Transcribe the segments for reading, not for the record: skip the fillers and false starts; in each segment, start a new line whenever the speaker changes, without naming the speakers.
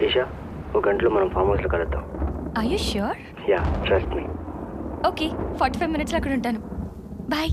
ఈషా, ఒక గంటలో మనం ఫామ్ హౌస్లో కలుద్దాం.
Are you sure?
Yeah, trust me.
Okay, 45 minutes లో అక్కడ ఉంటాను. Bye.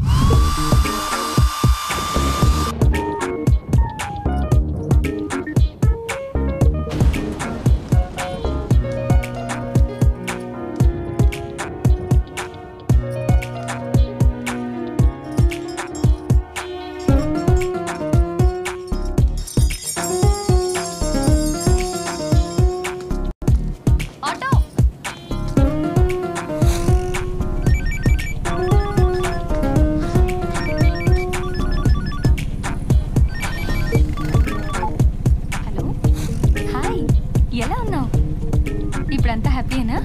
ఇప్పుడంతా హ్యాపీయేనా?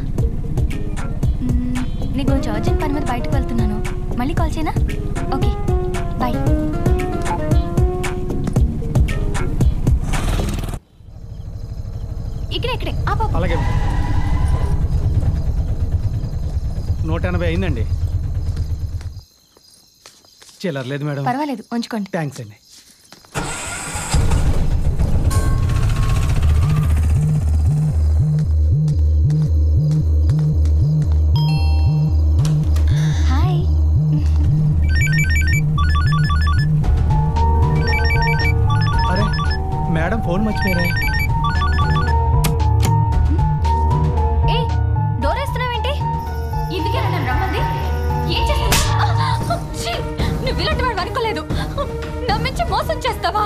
నీకు కొంచెం అర్జెంట్ పని మీద బయటకు వెళ్తున్నాను, మళ్ళీ కాల్ చేయనా? Okay bye. ఇక్కడే
అలాగే 180 అయిందండి. చిల్లర లేదు మేడం.
పర్వాలేదు, ఉంచుకోండి.
థ్యాంక్స్ అండి. మేడం ఫోన్ మర్చిపోయారా?
డోర్ వేస్తున్నావేంటి? ఇందుకే నన్ను రమ్మంది. ఏం చేస్తున్నావు? నువ్వు ఇలాంటి వాడు అనుకోలేదు. నమ్మించి మోసం చేస్తావా?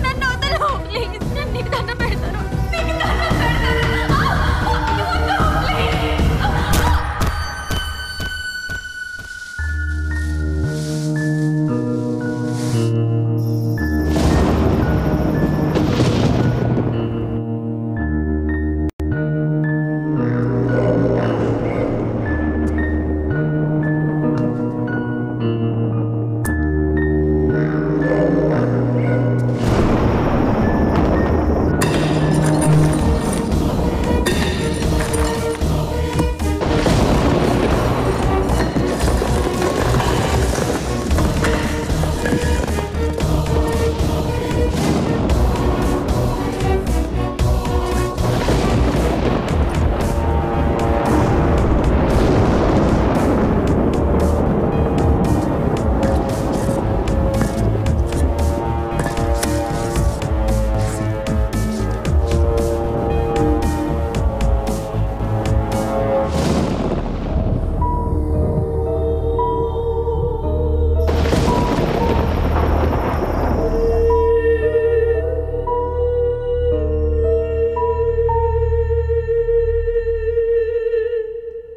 నన్ను వదలు ప్లీజ్. నేను నీకు దండం పెడతాను.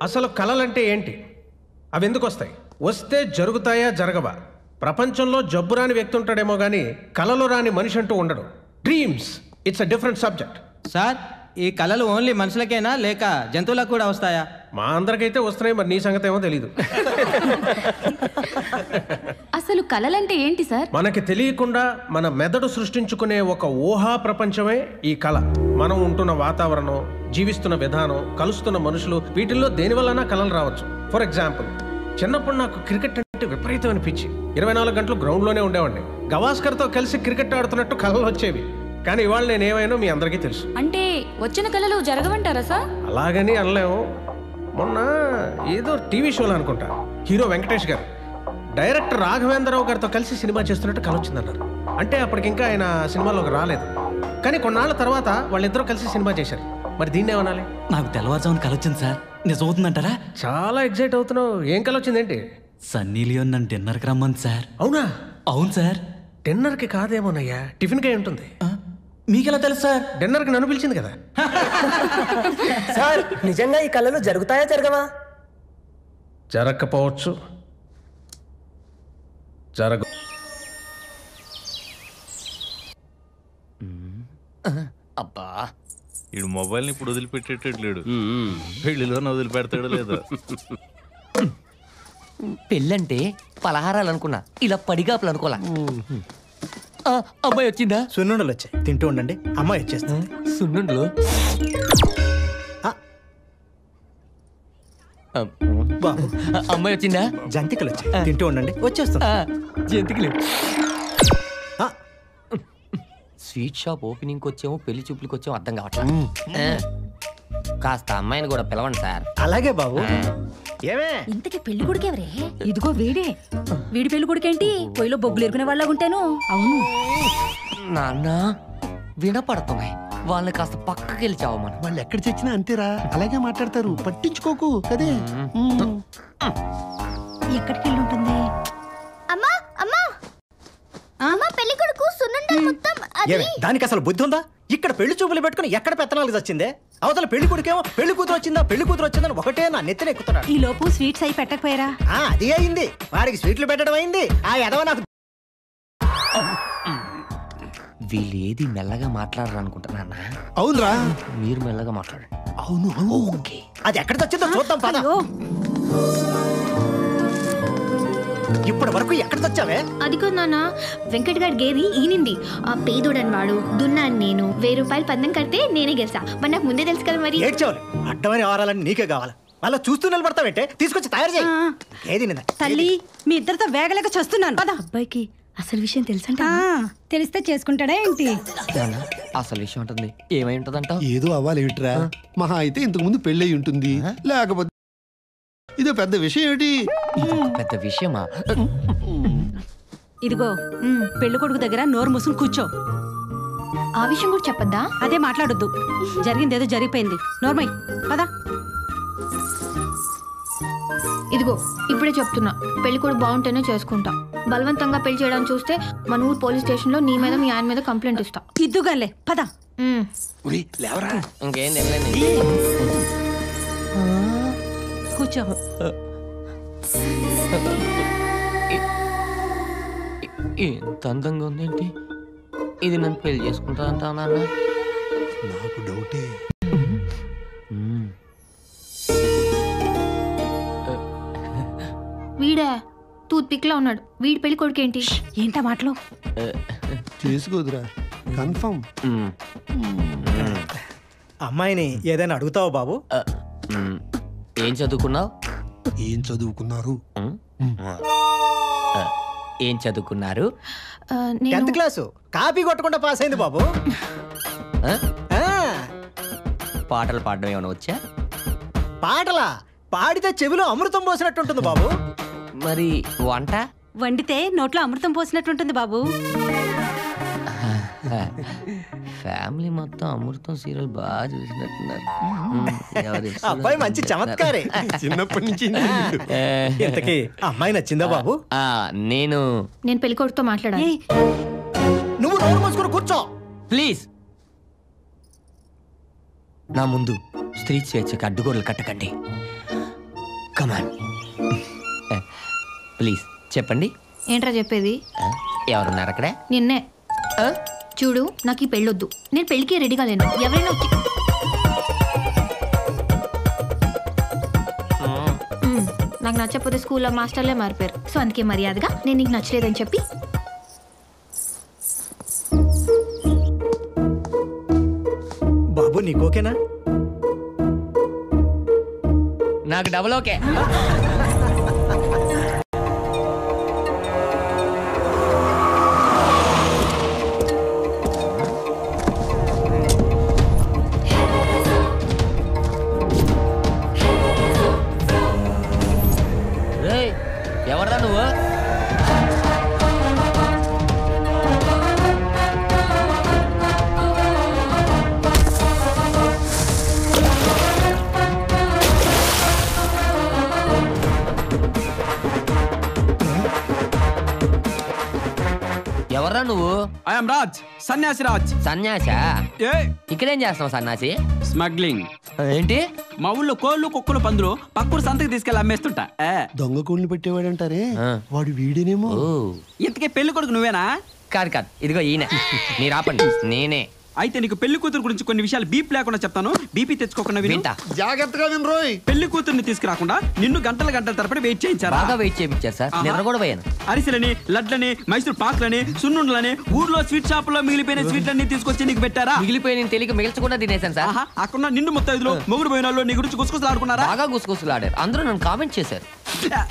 అసలు కళలంటే ఏంటి? అవి ఎందుకు వస్తాయి? వస్తే జరుగుతాయా జరగవా? ప్రపంచంలో జబ్బు రాని వ్యక్తి ఉంటాడేమో కానీ కళలు రాని మనిషి అంటూ ఉండడు. Dreams it's a different subject.
Sir, ఈ కళలు ఓన్లీ మనుషులకేనా లేక జంతువులకు కూడా వస్తాయా?
మా అందరికైతే వస్తున్నాయి, మరి నీ సంగతి ఏమో తెలీదు.
అసలు కళలంటే ఏంటి సార్?
మనకి తెలియకుండా మన మెదడు సృష్టించుకునే ఒక ఊహా ప్రపంచమే ఈ కళ. మనం ఉంటున్న వాతావరణం, జీవిస్తున్న విధానం, కలుస్తున్న మనుషులు, వీటిల్లో దేనివల్లనా కళలు రావచ్చు. ఫర్ ఎగ్జాంపుల్, చిన్నప్పుడు నాకు క్రికెట్ అంటే విపరీతమైన పిచ్చి. 24 గంటలు గ్రౌండ్లోనే ఉండేవాడిని. గవాస్కర్తో కలిసి క్రికెట్ ఆడుతున్నట్టు కళలు వచ్చేవి. కానీ ఇవాళ నేనేమైనా మీ అందరికీ తెలుసు.
అంటే వచ్చిన కళలు జరగవంటారా సార్?
అలాగని అనలేము. మొన్న ఏదో టీవీ షోలో అనుకుంటా, హీరో వెంకటేష్ గారు డైరెక్టర్ రాఘవేంద్రరావు గారితో కలిసి సినిమా చేస్తున్నట్టు కళ వచ్చిందన్నారు. అంటే అప్పటికి ఇంకా ఆయన సినిమాలోకి రాలేదు. కానీ కొన్నాళ్ళ తర్వాత వాళ్ళిద్దరూ కలిసి సినిమా చేశారు. మరి దీన్ని ఏమనాలి?
నాకు తెల్లవారుజామున కళ వచ్చింది సార్. నిజం అవుతుందంటారా?
చాలా ఎగ్జైట్ అవుతున్నావు. ఏం కళ వచ్చిందేంటి?
సన్నీ లియోన్ నన్ను డిన్నర్కి రమ్మంది సార్.
అవునా?
అవును సార్.
డిన్నర్కి కాదేమోనయ్యా, టిఫిన్కే ఉంటుంది.
మీకెలా తెలుసు సార్?
డిన్నర్కి నన్ను పిలిచింది కదా.
సార్, నిజంగా ఈ కళలు జరుగుతాయా జరగవా?
జరగకపోవచ్చు, జరగ.
అబ్బా, ఈడు మొబైల్ని ఇప్పుడు వదిలిపెట్టేటట్లేడు. పెళ్లిలోనే వదిలిపెడతాడు లేదా?
పెళ్ళంటే పలహారాలు అనుకున్నా, ఇలా పడిగాపులు అనుకోలా. అమ్మాయి వచ్చిందా?
సున్నుండలు వచ్చాయి, తింటూ ఉండండి. అమ్మాయి వచ్చేస్తుంది.
సున్నుండలు? అమ్మాయి వచ్చిందా?
జంతికలు వచ్చాయి, తింటూ ఉండండి. వచ్చేస్తుంది.
జంతికలు. స్వీట్ షాప్ ఓపెనింగ్కి వచ్చాము పెళ్లి చూపులకి వచ్చాము అర్థం కావట్లేదు. కాస్త అమ్మాయిని కూడా పిలవండి సార్.
అలాగే బాబు. ఏమే
ఇంతకీ పెళ్లి కొడుకు ఎవరే?
ఇదిగో వీడే. వీడి పెళ్లి కొడుకేంటి పొయ్యిలో బొగ్గులు ఎరుకునే వాళ్ళ ఉంటాను. అవును
నాన్న వినపడుతున్నాయి, వాళ్ళని కాస్త పక్కకి వెళ్ళి చావమను.
వాళ్ళు ఎక్కడ చచ్చినా అంతేరా, అలాగే మాట్లాడతారు, పట్టించుకోకు కదే.
ఎక్కడికి వెళ్ళి ఉంటుంది?
అమ్మా అమ్మా అమ్మా పెళ్లి కొడుకు సున్నుండలు మొత్తం
దానికి అసలు బుద్ధి ఉందా? ఇక్కడ పెళ్లి చూపులు పెట్టుకుని ఎక్కడ పెత్తనాలకు వచ్చిందే? అవతల పెళ్లి కొడుకేమో పెళ్లి కూతురు వచ్చిందని ఒకటే నా నెత్తిన ఎక్కుతున్నాడు.
ఈ లోపు స్వీట్స్ అయి పెట్టకపోయారా?
అది అయింది, వాడికి స్వీట్లు పెట్టడం అయింది. ఆ ఎదవ నాకు
వీళ్ళు ఏది మెల్లగా మాట్లాడరు అనుకుంటున్నా.
అవునరా,
మీరు మెల్లగా మాట్లాడండి.
అవును అవును.
ఓకే,
అది ఎక్కడ వచ్చిందో చూద్దాం పద. ఇప్పటి వరకు ఎక్కడ వచ్చావే?
అదిగో నాన్న, వెంకట్ గారి గేది ఈనింది. ఆ పేదోడని వాడు, దున్నాను నేను. 1000 రూపాయలు పందెం కడితే నేనే గెలిచా. మరి నాకు ముందే తెలుసు కదా. మరి
ఏడ్చేవాళ్ళు అడ్డమని వ్యవహారాలని నీకే కావాలి. అలా చూస్తూ నిలబడతావేంటే? తీసుకొచ్చి తయారు చేయి. ఏది
తల్లి మీ ఇద్దరితో వేగలేక చస్తున్నాను. పద. అబ్బాయికి అసలు విషయం తెలుసంట. తెలిస్తే చేసుకుంటాడా ఏంటి?
అసలు విషయం ఉంటుంది. ఏమై ఉంటదంట?
ఏదో అవ్వాలేమిట్రా, మహా అయితే ఇంతకు ముందు పెళ్ళయి ఉంటుంది, లేకపోతే ఇదో పెద్ద విషయం ఏమిటి?
పెద్ద విషయమా?
ఇదిగో పెళ్లి కొడుకు దగ్గర నోరు మూసుకుని కూర్చో.
ఆ విషయం కూడా చెప్పద్దా?
అదే మాట్లాడొద్దు, జరిగింది ఏదో జరిగిపోయింది. నోర్మై పద.
ఇదిగో ఇప్పుడే చెప్తున్నా, పెళ్లి కొడుకు బాగుంటేనే చేసుకుంటా. బలవంతంగా పెళ్లి చేయడానికి చూస్తే మన ఊరు పోలీస్ స్టేషన్ లో నీ మీద మీ ఆయన మీద కంప్లైంట్ ఇస్తా.
ఇద్దుగాలే పద.
ఇంకేం తెలియదు.
కూర్చో.
ఎంత అందంగా ఉందేంటి ఇది? నన్ను పెళ్లి చేసుకుంటా అంటా నాన్న?
నాకు డౌటే.
వీడే టూత్ పిక్ లా ఉన్నాడు. వీడి పెళ్లి కొడుకు ఏంటి?
ఏంటా మాటలు?
చేసుకోదురా, కన్ఫర్మ్.
అమ్మాయిని ఏదైనా అడుగుతావా బాబు?
ఏం చదువుకున్నావు?
ఏం చదువుకున్నారు?
ఏం చదువుకున్నారు?
10th క్లాసు కాపీ కొట్టకుండా పాస్ అయింది బాబు.
పాటలు పాడడం ఏమైనా వచ్చా?
పాటలా? పాడితే చెవిలో అమృతం పోసినట్టుంటుంది బాబు.
మరి వంట?
వండితే నోట్లో అమృతం పోసినట్టుంటుంది బాబు.
ఫ్యామిలీ మొత్తం అమృతం సీరియల్ బాగా చూసినట్టున్నారు.
అబ్బాయి మంచి చమత్కారే.
చిన్నప్పటి నుంచి.
ఇంతకీ అమ్మాయి నచ్చిందా బాబు?
నేను
పెళ్లి కొడుకుతో మాట్లాడాలి.
నువ్వు నోరు మూసుకుని కూర్చో
ప్లీజ్. నా ముందు స్త్రీ స్వేచ్ఛకి అడ్డుగోడలు కట్టకండి. కమాన్ ప్లీజ్ చెప్పండి.
ఏంట్రా చెప్పేది?
ఎవరున్నారు అక్కడ?
నిన్నే. చూడు, నాకు ఈ పెళ్ళొద్దు. నేను పెళ్లికి రెడీగా లేను. ఎవరైనా వచ్చి నాకు నచ్చకపోతే స్కూల్లో మాస్టర్లే మారిపోయారు. సో అందుకే మర్యాదగా నేను నీకు నచ్చలేదని చెప్పి.
బాబు నీకు ఓకేనా?
నాకు డబుల్ ఓకే. ఎవర్రా నువ్వు? ఎవర్రా నువ్వు?
ఐఎమ్ రాజ్, సన్యాసి రాజ్.
సన్యాసా? ఇక్కడేం చేస్తున్నావు సన్యాసి?
స్మగ్లింగ్.
ఏంటి?
మా ఊళ్ళో కోళ్ళు కుక్కలు పందులు పక్కూరు సంతకి తీసుకెళ్ళి అమ్మేస్తుంటా.
దొంగ కోళ్ళు పెట్టేవాడంటారే, వాడు వీడేనేమో.
ఇంతకీ పెళ్లి కొడుకు నువ్వేనా?
కాదు కాదు, ఇదిగో ఈయన. మీరు ఆపండి, నేనే.
అయితే నీకు పెళ్లి కూతురు గురించి కొన్ని విషయాలు బీప్ లేకుండా చెప్తాను. బీపీ తెచ్చుకోకుండా వింటా.
జాగ్రత్తగా వినరోయ్.
పెళ్లి కూతుర్ని తీసుకురాకుండా నిన్ను గంటల తరపడి వెయిట్ చేయించారా?
బాగా వెయిట్ చేయించారు సార్. నిద్ర కూడా పోయాను.
అరిసెలని, లడ్లని, మైసూర్ పాకులని, సున్నుండలని, ఊర్లో స్వీట్ షాప్ లో మిగిలిపోయిన స్వీట్లన్నీ తీసుకొచ్చి నీకు పెట్టారా?
మిగిలిపోయిన తెలియక మిగిల్చకుండా తినేసాను సార్.
అక్కడ నిండు మొత్తం మొగుడు పోయిన వాళ్ళు నీ గురించి గుసగుసలాడుకున్నారా?
బాగా గుసగుసలాడారు. అందరూ నన్ను కామెంట్ చేశారు.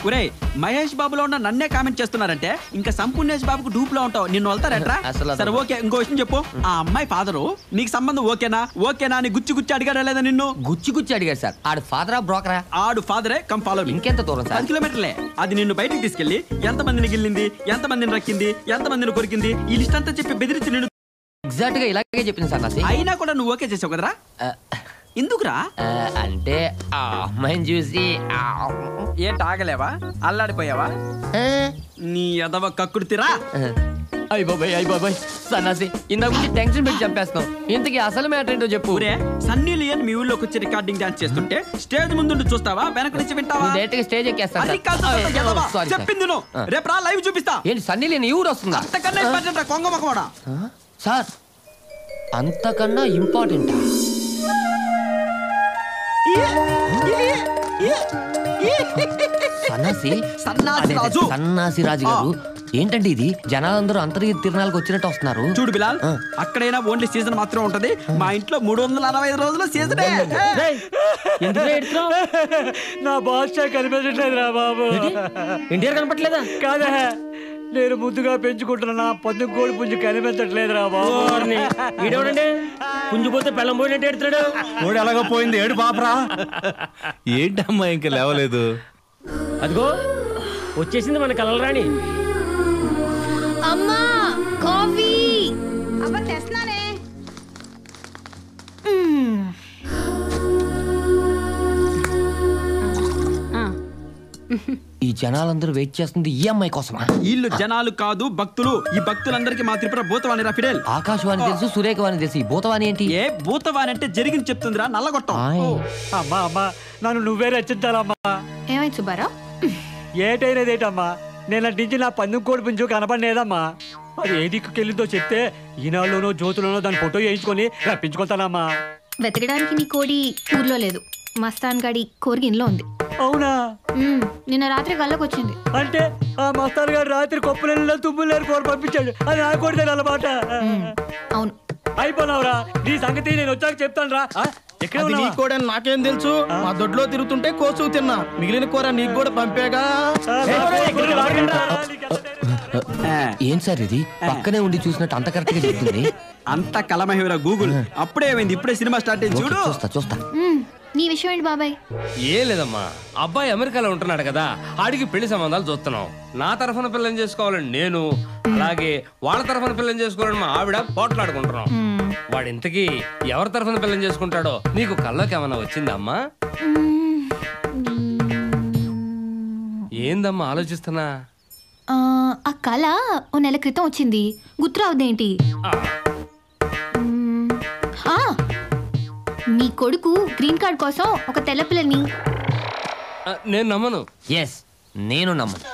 ఒరే మహేష్ బాబులో ఉన్న నన్నే కామెంట్ చేస్తున్నారంటే ఇంకా సంపూర్ణేష్ బాబుకు డూప్ లో ఉంటావు. నిన్ను వళ్తారట్రా? సరే ఓకే, ఇంకో విషయం చెప్పు. ఆ అమ్మాయి ఫాదరు నీకు సంబంధం ఓకేనా అని గుచ్చి అడిగాడా లేదా నిన్ను?
గుచ్చి అడిగాడు సార్. ఆడు ఫాదరా బ్రోకరా?
ఆడు ఫాదరే కమ్ ఫాలో.
ఇంకెంత దూరం సార్?
10 కిలోమీటర్లే. అది నిన్ను బయటికి తీసుకెళ్లి ఎంతమందిని గిల్లింది, ఎంతమందిని రక్కింది, ఎంతమందిని కొరికింది ఈ లిస్ట్ అంతా చెప్పి బెదిరించి నిన్ను
ఎగ్జాక్ట్ గా ఇలాగే చెప్పింది సార్.
అయినా కూడా నువ్వు ఓకే చేసావు కదరా? ఎందుకురా?
అంటే ఆ అమ్మాయిని చూసి
ఏంటి ఆగలేవా? అల్లాడిపోయావా? నీ ఎదవ కక్కుర్తిరా.
అయ్య బాబాయ్ సన్నాసి, ఇందాక నుంచి టెన్షన్ పెట్టి చంపేస్తాం. ఇంతకీ అసలు మ్యాటర్ ఏంటో చెప్పు.
సన్నీ లియోన్ మీ ఊళ్ళోకి వచ్చి రికార్డింగ్ డాన్స్ చేస్తుంటే స్టేజ్ ముందు చూస్తావా, వెనక నుంచి వింటావా?
డైరెక్ట్ గా స్టేజ్ ఎక్కేస్తాను.
చెప్పింది నువ్వు. రేపు రా, లైవ్ చూపిస్తా.
ఏంటి సన్నీ లియోన్ ఈ ఊరు వస్తుందా?
అంతకన్నా ఇంపార్టెంట్ కొంగ మొక్కవాడా?
సార్ అంతకన్నా ఇంపార్టెంట్? సన్నాసి రాజు గారు ఏంటండి ఇది? జనాలందరూ అంతర్గత తిరణాలకు వచ్చినట్టు వస్తున్నారు.
చూడు బిలాల్, అక్కడైనా ఓన్లీ సీజన్ మాత్రం ఉంటది. మా ఇంట్లో 365 రోజులు సీజనే.
నా బాస్ కనిపించట్లేదు రా బాబు.
ఇండియా కనపట్లేదా?
కాదా, నేను ముద్దుగా పెంచుకుంటున్నా పొద్దు కోడి పుంజు కనిపించట్లేదురా బాబు.
ఈడేవాడండి పుంజు పోతే పెళ్ళం పోయినట్టు ఎడుతాడు.
ఓడి ఎలాగో పోయింది, ఏడు పాపరా. ఏంటమ్మా ఇంకా లేవలేదు?
అదిగో వచ్చేసింది మన కలలు రాణి.
అమ్మా కాఫీ.
అవ్వ తెస్తున్నానే.
ఈ జనాలందరూ వెయిట్ చేస్తుంది ఈ అమ్మాయి కోసమా?
వీళ్ళు జనాలు కాదు, భక్తులు. ఈ భక్తులందరికీ మా త్రిపుర భూతవాణి రా ఫిడేల్.
ఆకాశవాణి తెలుసు, సురేఖవాణి తెలుసు, ఈ భూతవాణి ఏంటి?
ఏ భూతవాణి అంటే జరిగింది చెప్తుందిరా, నల్లగొట్టం.
అమ్మా నన్ను నువ్వే రచించాలమ్మా.
ఏమైంది సుబ్బారావు?
ఏటైనదేటమ్మా, నేను నటించి నా పందెం కోడి పుంజు కనపడలేదమ్మా. అది ఏ దిక్కుకెళ్ళిందో చెప్తే ఈనాడులోనో జ్యోతులోనో దాని ఫోటో వేయించుకొని రప్పించుకుంటానమ్మా.
వెతకడానికి నీ కోడి ఊర్లో లేదు, మస్తాన్ గాడి కోరిగిన్లో ఉంది.
అవునా?
నిన్న రాత్రి కళ్ళకు వచ్చింది.
అంటే ఆ మస్తాన్ గారు రాత్రి కొప్పులలో తుమ్ములేరు కోరి పంపించాడు. అది నా కోడిదే అన్నమాట.
అవును.
అయిపోయినావురా, నీ సంగతి నేను వచ్చాక చెప్తాను రా.
నీ కూడా నాకేం తెలుసు? మా దొడ్లో తిరుగుతుంటే కోసు తిన్నా, మిగిలిన కూర నీకు కూడా పంపేగా.
ఏం సార్ ఇది? పక్కనే ఉండి చూసినట్టు అంత కరెక్ట్ గా చెప్తుంది.
అంత కలమహివరా గూగుల్. అప్పుడే ఏమైంది? ఇప్పుడే సినిమా స్టార్ట్ అయింది చూడు.
చూస్తా.
నీ విషయం ఏంటి బాబాయ్?
ఏం లేదమ్మా, అబ్బాయి అమెరికాలో ఉంటున్నాడు కదా, ఆడికి పెళ్లి సంబంధాలు చూస్తున్నాం. నా తరఫున పిల్లని చేసుకోవాలని నేను, అలాగే వాళ్ళ తరఫున పిల్లని చేసుకోవాలని మా ఆవిడ పోట్లాడుకుంటున్నాం. వాడు ఇంతకీ ఎవరి తరఫున పిల్లని చేసుకుంటాడో నీకు కల్లోకి ఏమన్నా వచ్చిందమ్మా? ఏందమ్మా ఆలోచిస్తున్నా?
ఆ కళ ఓ నెల క్రితం వచ్చింది, గుర్తురావుదేంటి? మీ కొడుకు గ్రీన్ కార్డ్ కోసం ఒక తెల్ల పిల్లని.
నేను నమ్మను.
ఎస్, నేను నమ్మను.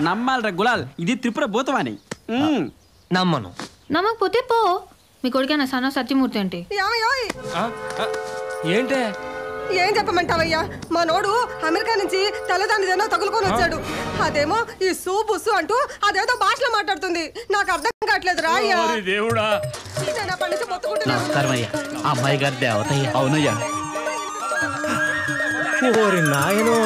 నమ్మాలరా గులాల్, ఇది త్రిపుర భూతవాణి.
నమ్మను.
నమ్మకపోతే పో. మీ కొడుకేనా సన్న సత్యమూర్తి అంటే?
ఏంటే?
ఏం చెప్పమంటావయ్యా, మా నోడు అమెరికా నుంచి తెల్లదానిదేనో తగులుకొని వచ్చాడు. అదేమో ఈ సూబుస్సు అంటూ అదేదో భాషలో మాట్లాడుతుంది. నాకు అర్థం కావట్లేదు రా.
దేవుడా,
అమ్మాయి గారి దేవతయ్య.
అవునయ్యా.
ఓరి నాయనో,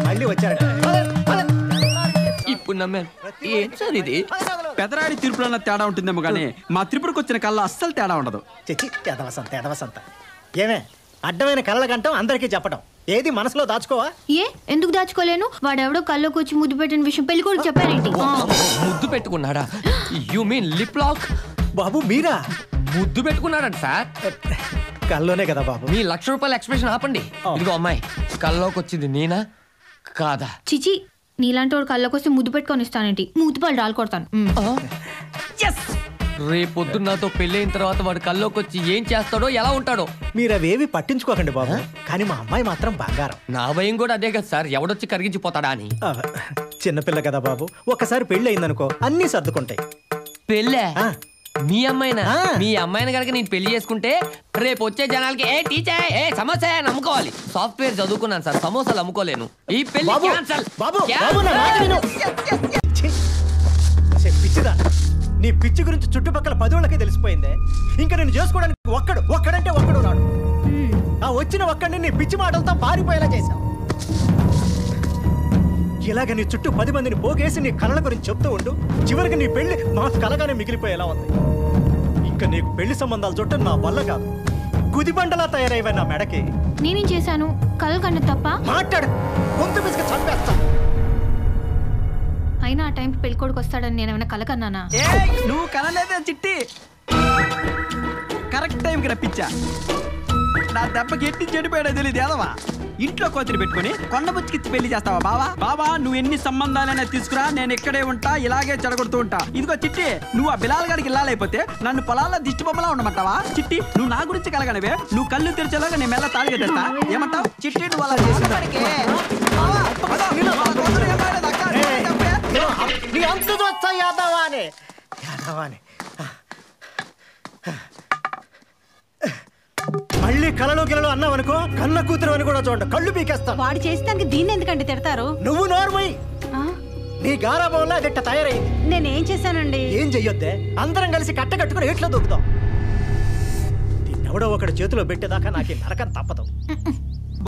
మళ్ళీ వచ్చాడు.
ఇప్పుడు నమ్మాను. ఏం సార్ ఇది?
పెదరాడి తిరుపులో తేడా ఉంటుందేమో కానీ మా త్రిపురకు వచ్చిన కళ్ళ అస్సలు తేడా ఉండదు.
చచ్చి ఎదవసంత. ఏమే అడ్డమైన కళ్ళ గంటం అందరికీ చెప్పడం, ఏది మనసులో దాచుకోవా?
ఎందుకు దాచుకోలేను? వాడెవడో కళ్ళలోకి వచ్చి ముద్దు పెట్టిన విషయం పెళ్లి కొడుకు చెప్పారేంటి?
ముద్దు పెట్టుకున్నాడా? You mean lip lock?
బాబు మీరా?
ముద్దు పెట్టుకున్నాడంట సార్.
కల్లోనే కదా బాబు.
మీ ₹1,00,000 ఎక్స్ప్రెషన్ ఆపండి. ఇదిగో అమ్మాయి, కల్లోకి వచ్చింది నేనా కాదా?
చిచి, నీలాంటి వాడు కళ్ళకి వస్తే ముద్దు పెట్టుకొని ఇస్తానేంటి? మూతిపాలు డాల్ కొడతాను.
రేపొద్దున్న నాతో పెళ్ళైన తర్వాత వాడు కల్లోకి వచ్చి ఏం చేస్తాడో, ఎలా ఉంటాడో
మీరు అవేవి పట్టించుకోకండి బాబు. కానీ మా అమ్మాయి మాత్రం బంగారం.
నా భయం కూడా అదే కదా సార్, ఎవడొచ్చి కరిగించిపోతాడా అని.
చిన్నపిల్ల కదా బాబు, ఒక్కసారి పెళ్లి అయిందనుకో అన్నీ సర్దుకుంటాయి.
పెళ్ళే? మీ అమ్మాయినా మీ అమ్మాయిని కనుక నేను పెళ్లి చేసుకుంటే రేపు వచ్చే జనాలకి ఏ టీచర్ ఏ సమోసా అని అమ్ముకోవాలి. సాఫ్ట్వేర్ చదువుకున్నాను సార్, సమోసాలు అమ్ముకోలేను. ఈ పెళ్లి క్యాన్సల్.
పిచ్చిదా, నీ పిచ్చి గురించి చుట్టుపక్కల 10 వాళ్ళకే తెలిసిపోయిందే. ఇంకా నేను చేసుకోవడానికి ఒక్కడంటే ఒక్కడు రాడు. ఆ వచ్చిన ఒక్కడిని నీ పిచ్చి మాటలతో పారిపోయేలా చేశావు. ఇలాగ నీ చుట్టూ 10 మందిని పోగేసి నీ కళల గురించి చెప్తూ ఉండు. చివరికి నీ పెళ్లి మా కలగానే మిగిలిపోయేలా ఉంది. ఇంకా నీకు పెళ్లి సంబంధాలు చుట్టూ నా వల్ల కాదు. గుదిబండలా తయారయ్యా నా మెడకి.
నేనేం చేశాను? కలలు కన్నా తప్ప?
మాట్లాడు, గొంతు పిసికి చంపేస్తా.
అయినా ఆ టైంకి పెళ్ళికొడుకు వస్తాడని నేను ఏమైనా కలకన్నానా?
నువ్వు కనలేదే చిట్టి. కరెక్ట్ టైంకి రప్పించా. నా దెబ్బకి ఎట్టి చెడిపోయాడో తెలియదు ఏదవా. ఇంట్లో కోతిని పెట్టుకుని కొండబుచ్చికి పెళ్లి చేస్తావా బావా? బావా నువ్వు ఎన్ని సంబంధాలైనా తీసుకురా, నేను ఇక్కడే ఉంటా, ఇలాగే చెడగొడుతూ ఉంటా. ఇదిగో చిట్టి, నువ్వు ఆ బిలాల్ గారికి ఇల్లాలైపోతే నన్ను పొలాల్లో దిష్టి బొమ్మలా ఉండమంటావా? చిట్టి, నువ్వు నా గురించి కలగనవే. నువ్వు కళ్ళు తెరిచేలాగా నేను మెల్ల తాళి కట్టేస్తా. ఏమంటావు చిట్టి? నువ్వు అలా
మళ్ళీ కలలో గిలలో అన్నావనుకో, కన్న కూతురు అని కూడా చూడండి, కళ్ళు పీకేస్తా.
వాడు చేస్తానికి దీన్ని ఎందుకంటే తిడతారు?
నువ్వు నోర్మై. నీ గారాబంలో అదిట్ట తయారైంది.
నేనేం చేశానండి?
ఏం చెయ్యొద్దే, అందరం కలిసి కట్టకట్టుకుని ఎట్లా దూకుతాం. దీన్నెవడో ఒకటి చేతిలో పెట్టేదాకా నాకు నరకం తప్పదు.